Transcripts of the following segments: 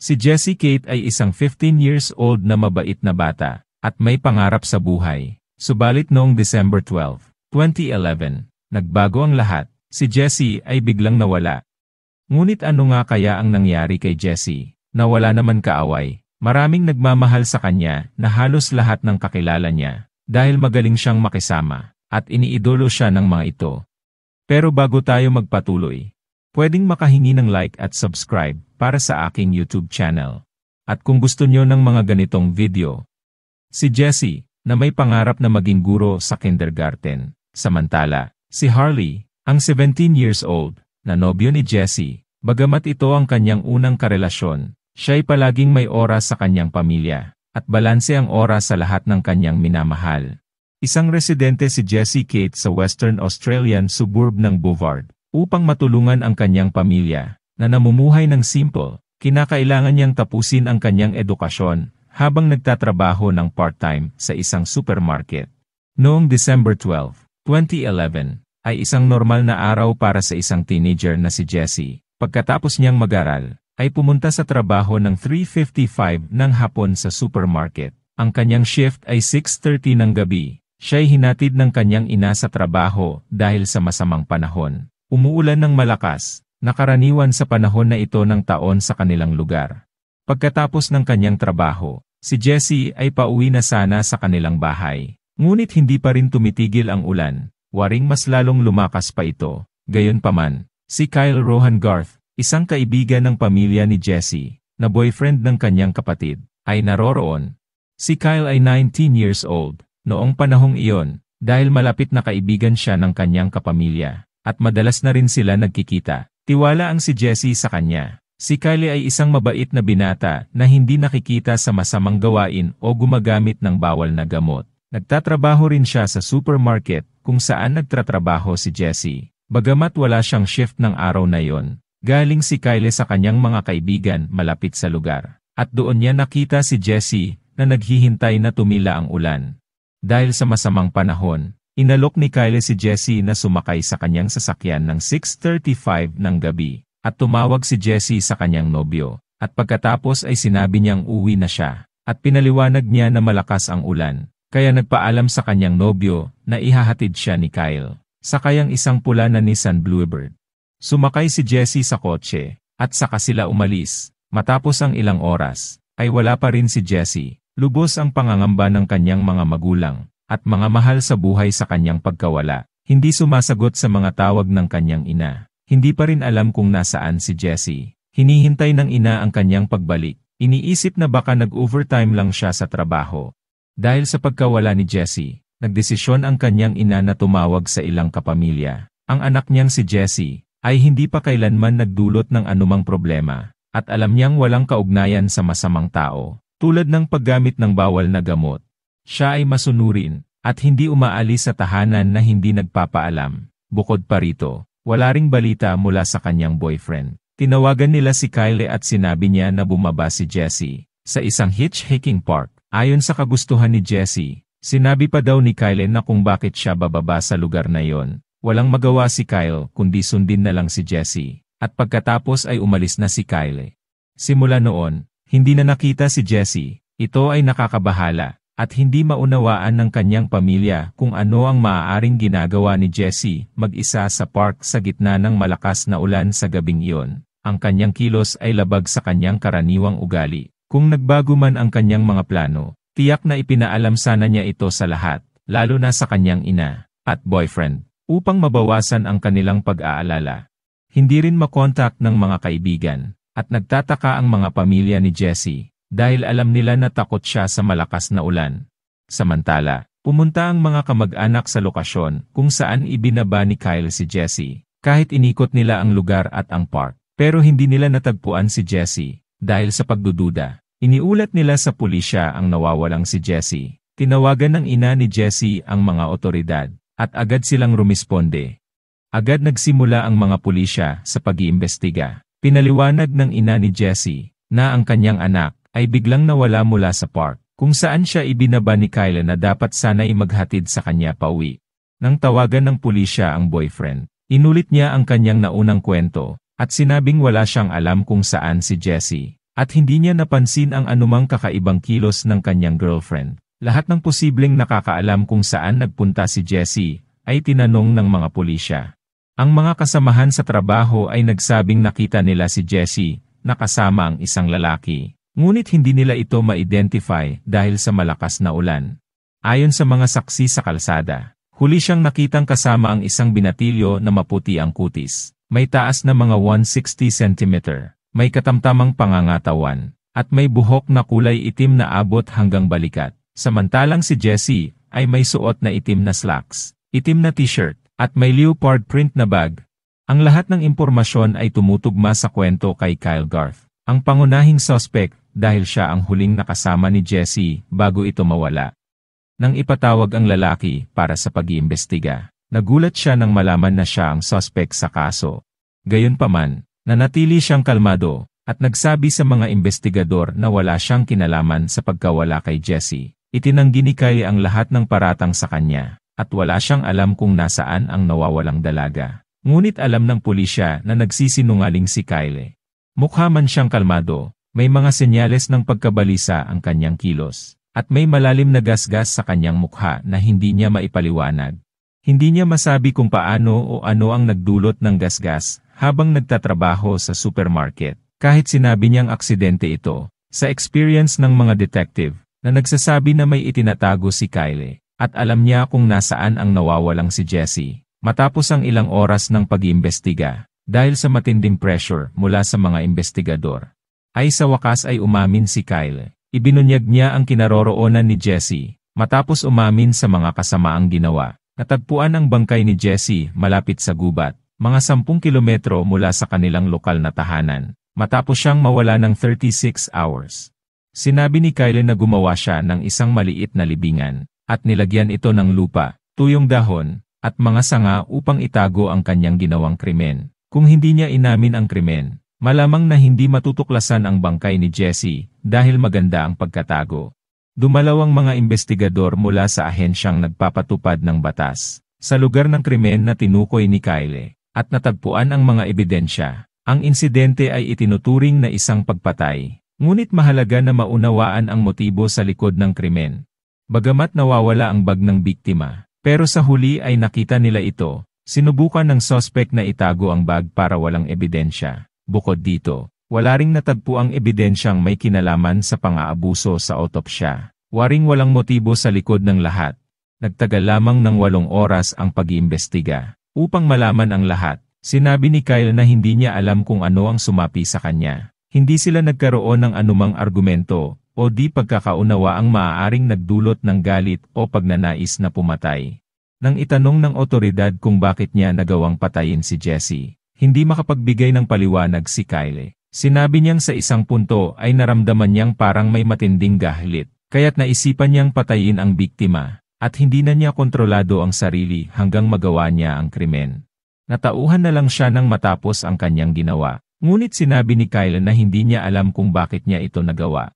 Si Jessie Kate ay isang 15 years old na mabait na bata, at may pangarap sa buhay. Subalit noong December 12, 2011, nagbago ang lahat. Si Jessie ay biglang nawala. Ngunit ano nga kaya ang nangyari kay Jessie? Nawala naman kaaway. Maraming nagmamahal sa kanya na halos lahat ng kakilala niya, dahil magaling siyang makisama, at iniidolo siya ng mga ito. Pero bago tayo magpatuloy, pwedeng makahingi ng like at subscribe para sa aking YouTube channel. At kung gusto nyo ng mga ganitong video, si Jessie, na may pangarap na maging guro sa kindergarten. Samantala, si Harley, ang 17 years old, na nobyo ni Jessie, bagamat ito ang kanyang unang karelasyon, siya'y palaging may oras sa kanyang pamilya, at balanse ang oras sa lahat ng kanyang minamahal. Isang residente si Jessie Kate sa Western Australian suburb ng Bouvard, upang matulungan ang kanyang pamilya, na namumuhay ng simple. Kinakailangan niyang tapusin ang kanyang edukasyon, habang nagtatrabaho ng part-time sa isang supermarket. Noong December 12, 2011, ay isang normal na araw para sa isang teenager na si Jessie. Pagkatapos niyang mag-aral, ay pumunta sa trabaho ng 3:55 ng hapon sa supermarket. Ang kanyang shift ay 6:30 ng gabi. Siya'y hinatid ng kanyang ina sa trabaho dahil sa masamang panahon. Umuulan ng malakas, nakaraniwan sa panahon na ito ng taon sa kanilang lugar. Pagkatapos ng kanyang trabaho, si Jessie ay pauwi na sana sa kanilang bahay. Ngunit hindi pa rin tumitigil ang ulan, waring mas lalong lumakas pa ito. Gayunpaman, si Kyle Rohan Garth, isang kaibigan ng pamilya ni Jessie, na boyfriend ng kanyang kapatid, ay naroroon. Si Kyle ay 19 years old. Noong panahong iyon, dahil malapit na kaibigan siya ng kanyang kapamilya, at madalas na rin sila nagkikita, tiwala ang si Jessie sa kanya. Si Kylie ay isang mabait na binata na hindi nakikita sa masamang gawain o gumagamit ng bawal na gamot. Nagtatrabaho rin siya sa supermarket kung saan nagtatrabaho si Jessie. Bagamat wala siyang shift ng araw na iyon, galing si Kylie sa kanyang mga kaibigan malapit sa lugar. At doon niya nakita si Jessie na naghihintay na tumila ang ulan. Dahil sa masamang panahon, inalok ni Kylie si Jessie na sumakay sa kanyang sasakyan ng 6:35 ng gabi, at tumawag si Jessie sa kanyang nobyo, at pagkatapos ay sinabi niyang uwi na siya, at pinaliwanag niya na malakas ang ulan, kaya nagpaalam sa kanyang nobyo na ihahatid siya ni Kyle. Sakay ang isang pula na Nissan Bluebird. Sumakay si Jessie sa kotse, at saka sila umalis. Matapos ang ilang oras, ay wala pa rin si Jessie. Lubos ang pangangamba ng kanyang mga magulang, at mga mahal sa buhay sa kanyang pagkawala. Hindi sumasagot sa mga tawag ng kanyang ina. Hindi pa rin alam kung nasaan si Jessie. Hinihintay ng ina ang kanyang pagbalik. Iniisip na baka nag-overtime lang siya sa trabaho. Dahil sa pagkawala ni Jessie, nagdesisyon ang kanyang ina na tumawag sa ilang kapamilya. Ang anak niyang si Jessie ay hindi pa kailanman nagdulot ng anumang problema, at alam niyang walang kaugnayan sa masamang tao. Tulad ng paggamit ng bawal na gamot, siya ay masunurin, at hindi umaalis sa tahanan na hindi nagpapaalam. Bukod pa rito, wala ring balita mula sa kanyang boyfriend. Tinawagan nila si Kylie at sinabi niya na bumaba si Jessie sa isang hitchhiking park. Ayon sa kagustuhan ni Jessie, sinabi pa daw ni Kylie na kung bakit siya bababa sa lugar na yon. Walang magawa si Kyle kundi sundin na lang si Jessie, at pagkatapos ay umalis na si Kylie. Simula noon, hindi na nakita si Jessie. Ito ay nakakabahala, at hindi maunawaan ng kanyang pamilya kung ano ang maaaring ginagawa ni Jessie mag-isa sa park sa gitna ng malakas na ulan sa gabing iyon. Ang kanyang kilos ay labag sa kanyang karaniwang ugali. Kung nagbago man ang kanyang mga plano, tiyak na ipinaalam sana niya ito sa lahat, lalo na sa kanyang ina at boyfriend, upang mabawasan ang kanilang pag-aalala. Hindi rin makontak ng mga kaibigan. At nagtataka ang mga pamilya ni Jessie, dahil alam nila na takot siya sa malakas na ulan. Samantala, pumunta ang mga kamag-anak sa lokasyon kung saan ibinaba ni Kyle si Jessie. Kahit inikot nila ang lugar at ang park, pero hindi nila natagpuan si Jessie. Dahil sa pagdududa, iniulat nila sa pulisya ang nawawalang si Jessie. Tinawagan ng ina ni Jessie ang mga otoridad, at agad silang rumisponde. Agad nagsimula ang mga pulisya sa pag-iimbestiga. Pinaliwanag ng ina ni Jessie na ang kanyang anak ay biglang nawala mula sa park, kung saan siya ibinaba ni Kyle na dapat sana'y maghatid sa kanya pauwi. Nang tawagan ng pulisya ang boyfriend, inulit niya ang kanyang naunang kwento, at sinabing wala siyang alam kung saan si Jessie. At hindi niya napansin ang anumang kakaibang kilos ng kanyang girlfriend. Lahat ng posibleng nakakaalam kung saan nagpunta si Jessie ay tinanong ng mga pulisya. Ang mga kasamahan sa trabaho ay nagsabing nakita nila si Jessie na kasama ang isang lalaki. Ngunit hindi nila ito ma-identify dahil sa malakas na ulan. Ayon sa mga saksi sa kalsada, huli siyang nakitang kasama ang isang binatilyo na maputi ang kutis. May taas na mga 160 cm, may katamtamang pangangatawan, at may buhok na kulay itim na abot hanggang balikat. Samantalang si Jessie ay may suot na itim na slacks, itim na t-shirt, at may leopard print na bag. Ang lahat ng impormasyon ay tumutugma sa kwento kay Kyle Garth, ang pangunahing suspect dahil siya ang huling nakasama ni Jessie bago ito mawala. Nang ipatawag ang lalaki para sa pag-iimbestiga, nagulat siya nang malaman na siya ang suspect sa kaso. Gayunpaman, nanatili siyang kalmado at nagsabi sa mga investigador na wala siyang kinalaman sa pagkawala kay Jessie. Itinanggi ni Kyle ang lahat ng paratang sa kanya, at wala siyang alam kung nasaan ang nawawalang dalaga. Ngunit alam ng pulisya na nagsisinungaling si Kyle. Mukha man siyang kalmado, may mga senyales ng pagkabalisa ang kanyang kilos, at may malalim na gasgas sa kanyang mukha na hindi niya maipaliwanag. Hindi niya masabi kung paano o ano ang nagdulot ng gasgas habang nagtatrabaho sa supermarket. Kahit sinabi niyang aksidente ito, sa experience ng mga detective, na nagsasabi na may itinatago si Kyle, at alam niya kung nasaan ang nawawalang si Jessie. Matapos ang ilang oras ng pag-iimbestiga, dahil sa matinding pressure mula sa mga investigador, ay sa wakas ay umamin si Kyle. Ibinunyag niya ang kinaroroonan ni Jessie. Matapos umamin sa mga kasamaang ginawa, natagpuan ang bangkay ni Jessie malapit sa gubat, mga 10 kilometro mula sa kanilang lokal na tahanan, matapos siyang mawala ng 36 hours. Sinabi ni Kyle na gumawa siya ng isang maliit na libingan, at nilagyan ito ng lupa, tuyong dahon, at mga sanga upang itago ang kanyang ginawang krimen. Kung hindi niya inamin ang krimen, malamang na hindi matutuklasan ang bangkay ni Jessie dahil maganda ang pagkatago. Dumalaw ang mga investigador mula sa ahensyang nagpapatupad ng batas sa lugar ng krimen na tinukoy ni Kyle, at natagpuan ang mga ebidensya. Ang insidente ay itinuturing na isang pagpatay. Ngunit mahalaga na maunawaan ang motibo sa likod ng krimen. Bagamat nawawala ang bag ng biktima, pero sa huli ay nakita nila ito, sinubukan ng suspect na itago ang bag para walang ebidensya. Bukod dito, wala ring natagpo ang ebidensyang may kinalaman sa pang-aabuso sa autopsya. Waring walang motibo sa likod ng lahat. Nagtagal lamang ng 8 oras ang pag-iimbestiga. Upang malaman ang lahat, sinabi ni Kyle na hindi niya alam kung ano ang sumapi sa kanya. Hindi sila nagkaroon ng anumang argumento o di pagkakaunawa ang maaaring nagdulot ng galit o pagnanais na pumatay. Nang itanong ng otoridad kung bakit niya nagawang patayin si Jessie, hindi makapagbigay ng paliwanag si Kyle. Sinabi niyang sa isang punto ay naramdaman niyang parang may matinding galit, kaya't naisipan niyang patayin ang biktima, at hindi na niya kontrolado ang sarili hanggang magawa niya ang krimen. Natauhan na lang siya nang matapos ang kanyang ginawa. Ngunit sinabi ni Kyle na hindi niya alam kung bakit niya ito nagawa.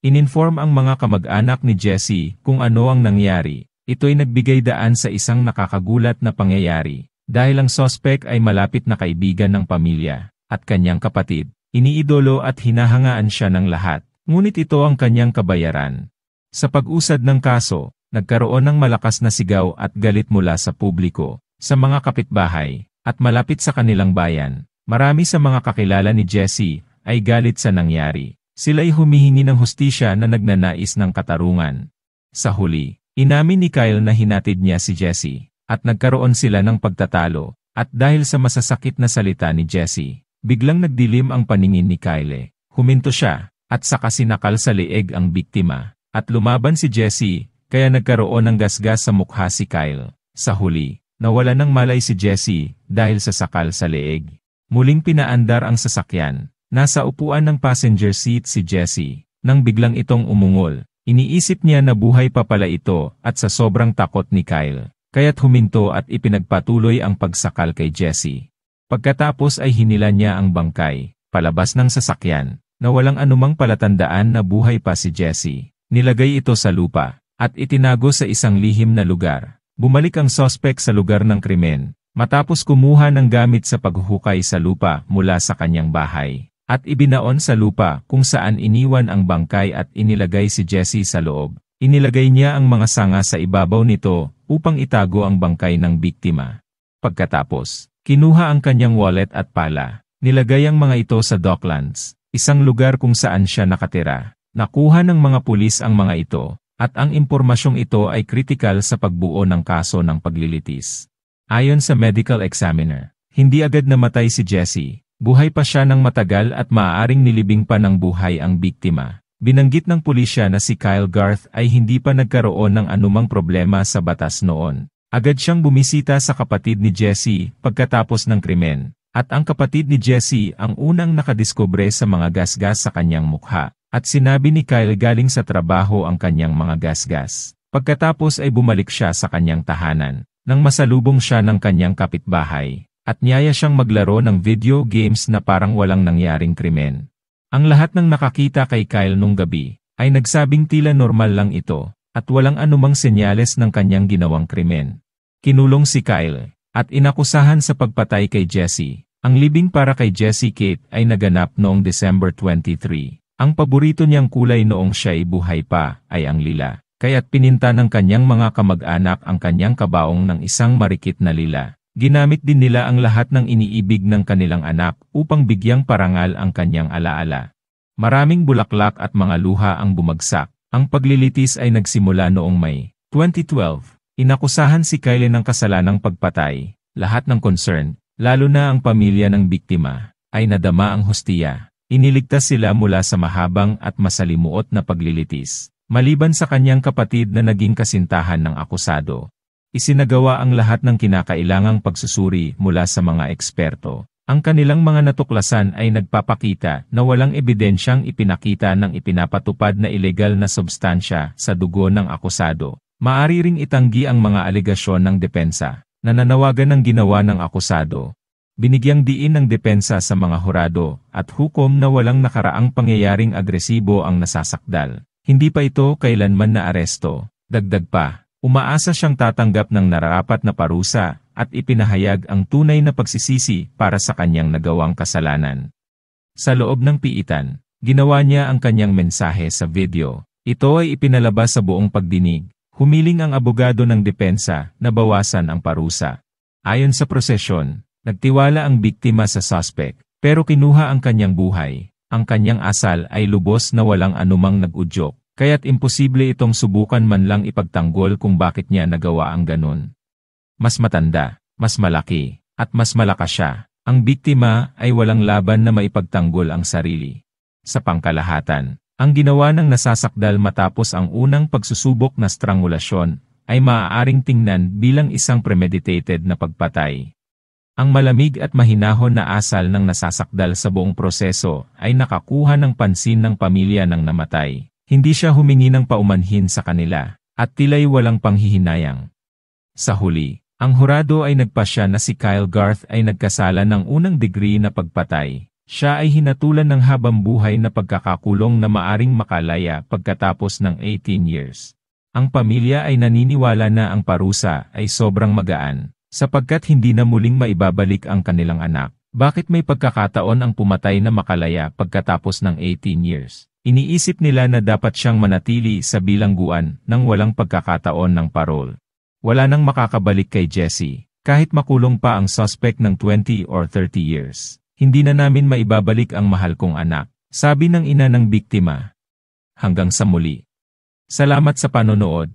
Ininform ang mga kamag-anak ni Jessie kung ano ang nangyari. Ito'y nagbigay daan sa isang nakakagulat na pangyayari. Dahil ang suspect ay malapit na kaibigan ng pamilya at kanyang kapatid, iniidolo at hinahangaan siya ng lahat. Ngunit ito ang kanyang kabayaran. Sa pag-usad ng kaso, nagkaroon ng malakas na sigaw at galit mula sa publiko, sa mga kapitbahay, at malapit sa kanilang bayan. Marami sa mga kakilala ni Jessie ay galit sa nangyari. Sila'y humihingi ng hustisya na nagnanais ng katarungan. Sa huli, inamin ni Kyle na hinatid niya si Jessie, at nagkaroon sila ng pagtatalo, at dahil sa masasakit na salita ni Jessie, biglang nagdilim ang paningin ni Kyle. Huminto siya, at saka sinakal sa leeg ang biktima, at lumaban si Jessie, kaya nagkaroon ng gasgas sa mukha si Kyle. Sa huli, nawala ng malay si Jessie dahil sa sakal sa leeg. Muling pinaandar ang sasakyan. Nasa upuan ng passenger seat si Jessie. Nang biglang itong umungol, iniisip niya na buhay pa pala ito at sa sobrang takot ni Kyle, kaya't huminto at ipinagpatuloy ang pagsakal kay Jessie. Pagkatapos ay hinila niya ang bangkay, palabas ng sasakyan, na walang anumang palatandaan na buhay pa si Jessie. Nilagay ito sa lupa, at itinago sa isang lihim na lugar. Bumalik ang suspect sa lugar ng krimen. Matapos kumuha ng gamit sa paghuhukay sa lupa mula sa kanyang bahay, at ibinaon sa lupa kung saan iniwan ang bangkay at inilagay si Jessie sa loob. Inilagay niya ang mga sanga sa ibabaw nito upang itago ang bangkay ng biktima. Pagkatapos, kinuha ang kanyang wallet at pala. Nilagay ang mga ito sa Docklands, isang lugar kung saan siya nakatira. Nakuha ng mga pulis ang mga ito, at ang impormasyong ito ay kritikal sa pagbuo ng kaso ng paglilitis. Ayon sa medical examiner, hindi agad namatay si Jessie. Buhay pa siya ng matagal at maaaring nilibing pa ng buhay ang biktima. Binanggit ng pulisya na si Kyle Garth ay hindi pa nagkaroon ng anumang problema sa batas noon. Agad siyang bumisita sa kapatid ni Jessie pagkatapos ng krimen, at ang kapatid ni Jessie ang unang nakadiskubre sa mga gasgas sa kanyang mukha, at sinabi ni Kyle galing sa trabaho ang kanyang mga gasgas. Pagkatapos ay bumalik siya sa kanyang tahanan, nang masalubong siya ng kanyang kapitbahay. At niyaya siyang maglaro ng video games na parang walang nangyaring krimen. Ang lahat ng nakakita kay Kyle nung gabi, ay nagsabing tila normal lang ito, at walang anumang senyales ng kanyang ginawang krimen. Kinulong si Kyle, at inakusahan sa pagpatay kay Jessie. Ang libing para kay Jessie Kate ay naganap noong December 23. Ang paborito niyang kulay noong siya ay buhay pa, ay ang lila. Kaya't pininta ng kanyang mga kamag-anak ang kanyang kabaong ng isang marikit na lila. Ginamit din nila ang lahat ng iniibig ng kanilang anak upang bigyang parangal ang kanyang alaala. Maraming bulaklak at mga luha ang bumagsak. Ang paglilitis ay nagsimula noong May 2012. Inakusahan si Kyle ng kasalanang pagpatay. Lahat ng concern, lalo na ang pamilya ng biktima, ay nadama ang hustiya. Iniligtas sila mula sa mahabang at masalimuot na paglilitis. Maliban sa kanyang kapatid na naging kasintahan ng akusado. Isinagawa ang lahat ng kinakailangang pagsusuri mula sa mga eksperto. Ang kanilang mga natuklasan ay nagpapakita na walang ebidensyang ipinakita ng ipinapatupad na ilegal na substansya sa dugo ng akusado. Maari ring itanggi ang mga alegasyon ng depensa, na nanawagan ng ginawa ng akusado. Binigyang diin ng depensa sa mga hurado at hukom na walang nakaraang pangyayaring agresibo ang nasasakdal. Hindi pa ito kailanman na aresto. Dagdag pa. Umaasa siyang tatanggap ng nararapat na parusa at ipinahayag ang tunay na pagsisisi para sa kanyang nagawang kasalanan. Sa loob ng piitan, ginawa niya ang kanyang mensahe sa video. Ito ay ipinalabas sa buong pagdinig. Humiling ang abogado ng depensa na bawasan ang parusa. Ayon sa prosesyon, nagtiwala ang biktima sa suspect, pero kinuha ang kanyang buhay. Ang kanyang asal ay lubos na walang anumang nag-udyok. Kaya't imposible itong subukan man lang ipagtanggol kung bakit niya nagawa ang ganun. Mas matanda, mas malaki, at mas malakas siya. Ang biktima ay walang laban na maipagtanggol ang sarili. Sa pangkalahatan, ang ginawa ng nasasakdal matapos ang unang pagsusubok na strangulasyon ay maaaring tingnan bilang isang premeditated na pagpatay. Ang malamig at mahinahon na asal ng nasasakdal sa buong proseso ay nakakuha ng pansin ng pamilya ng namatay. Hindi siya humingi ng paumanhin sa kanila, at tila'y walang panghihinayang. Sa huli, ang hurado ay nagpasya na si Kyle Garth ay nagkasala ng unang degree na pagpatay. Siya ay hinatulan ng habang buhay na pagkakakulong na maaring makalaya pagkatapos ng 18 years. Ang pamilya ay naniniwala na ang parusa ay sobrang magaan, sapagkat hindi na muling maibabalik ang kanilang anak. Bakit may pagkakataon ang pumatay na makalaya pagkatapos ng 18 years? Iniisip nila na dapat siyang manatili sa bilangguan nang walang pagkakataon ng parol. Wala nang makakabalik kay Jessie, kahit makulong pa ang suspect ng 20 or 30 years. Hindi na namin maibabalik ang mahal kong anak, sabi ng ina ng biktima. Hanggang sa muli. Salamat sa panonood.